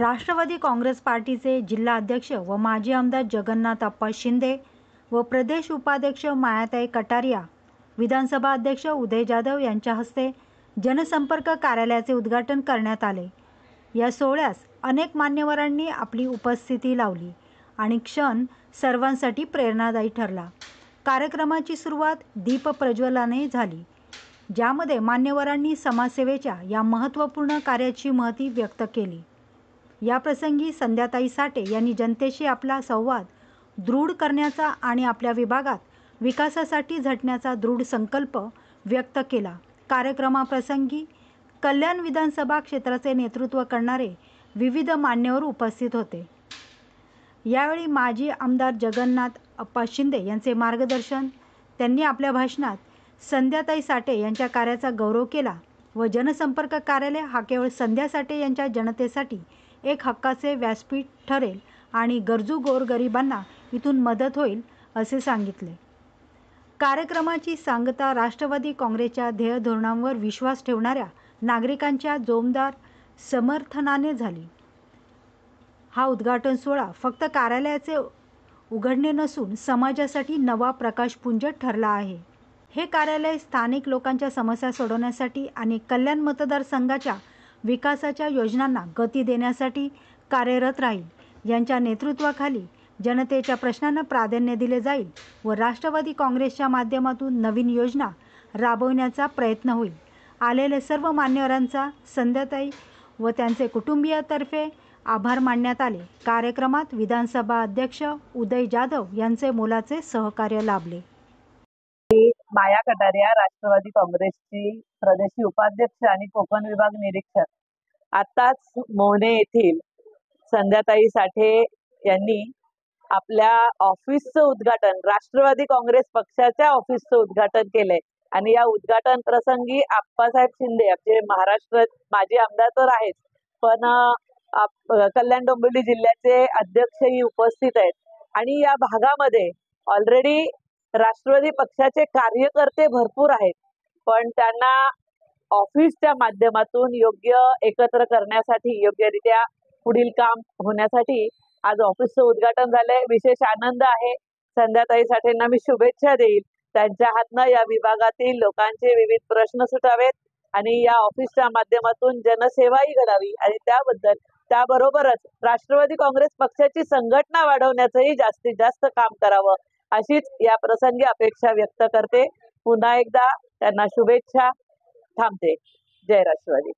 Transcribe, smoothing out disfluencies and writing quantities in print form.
राष्ट्रवादी काँग्रेस पार्टीचे जिल्हा अध्यक्ष व माजी आमदार जगन्नाथ अप्पा शिंदे व प्रदेश उपाध्यक्ष मायाताई कटारिया, विधानसभा अध्यक्ष उदय जाधव यांच्या हस्ते जनसंपर्क कार्यालयाचे उद्घाटन करण्यात आले। या सोहळ्यास अनेक मान्यवरांनी आपली उपस्थिती लावली आणि क्षण सर्वांसाठी प्रेरणादायी ठरला। कार्यक्रमाची सुरुवात दीप प्रज्वलनाने झाली, ज्यामध्ये मान्यवरांनी समाजसेवेच्या या महत्त्वपूर्ण कार्याची महती व्यक्त केली। या प्रसंगी संध्याताई साठे यांनी जनतेशी आपला संवाद दृढ करण्याचा आणि आपल्या विभागात विकासासाठी झटण्याचा दृढ संकल्प व्यक्त केला। कार्यक्रमाप्रसंगी कल्याण विधानसभा क्षेत्राचे नेतृत्व करणारे विविध मान्यवर उपस्थित होते। यावेळी माजी आमदार जगन्नाथ अप्पा शिंदे यांचे मार्गदर्शन। त्यांनी आपल्या भाषणात संध्याताई साठे यांच्या कार्याचा गौरव केला व जनसंपर्क कार्यालय हा केवळ संध्या साठे यांच्या जनतेसाठी एक हक्काचे व्यासपीठ ठरेल आणि गरजू गोरगरिबांना इथून मदत होईल असे सांगितले। कार्यक्रमाची सांगता राष्ट्रवादी काँग्रेसच्या ध्येय धोरणांवर विश्वास ठेवणाऱ्या नागरिकांच्या जोमदार समर्थनाने झाली। हा उद्घाटन सोहळा फक्त कार्यालयाचे उघडणे नसून समाजासाठी नवा प्रकाशपुंज ठरला आहे। हे कार्यालय स्थानिक लोकांच्या समस्या सोडवण्यासाठी आणि कल्याण मतदारसंघाच्या विकासाच्या योजनांना गती देण्यासाठी कार्यरत राहील। यांच्या नेतृत्वाखाली जनतेच्या प्रश्नांना प्राधान्य दिले जाईल व राष्ट्रवादी काँग्रेसच्या माध्यमातून नवीन योजना राबवण्याचा प्रयत्न होईल। आलेले सर्व मान्यवरांचा संध्याताई व त्यांचे कुटुंबियांतर्फे आभार मानण्यात आले। कार्यक्रमात विधानसभा अध्यक्ष उदय जाधव यांचे मोलाचे सहकार्य लाभले। माया कटारिया, राष्ट्रवादी काँग्रेसची प्रदेशी उपाध्यक्ष आणि कोकण विभाग निरीक्षक। आताच मोहने येथील संध्याताई साठे यांनी आपल्या ऑफिसचं उद्घाटन, राष्ट्रवादी काँग्रेस पक्षाच्या ऑफिसचं उद्घाटन केलंय आणि या उद्घाटन प्रसंगी आप्पासाहेब शिंदे जे महाराष्ट्र माजी आमदार तर आहेत, पण कल्याण डोंबिवली जिल्ह्याचे अध्यक्षही उपस्थित आहेत आणि या भागामध्ये ऑलरेडी राष्ट्रवादी पक्षाचे कार्यकर्ते भरपूर आहेत, पण त्यांना ऑफिसच्या माध्यमातून योग्य एकत्र करण्यासाठी, योग्यरित्या पुढील काम होण्यासाठी आज ऑफिसचं उद्घाटन झालंय। विशेष आनंद आहे। संध्याताई साठेंना मी शुभेच्छा देईल। त्यांच्या हातनं या विभागातील लोकांचे विविध प्रश्न सुटावेत आणि या ऑफिसच्या माध्यमातून जनसेवाही घडावी आणि त्याबरोबरच राष्ट्रवादी काँग्रेस पक्षाची संघटना वाढवण्याचंही जास्तीत जास्त काम करावं, अशीच या प्रसंगी अपेक्षा व्यक्त करते। पुन्हा एकदा त्यांना शुभेच्छा। थांबते। जय राष्ट्रवादी।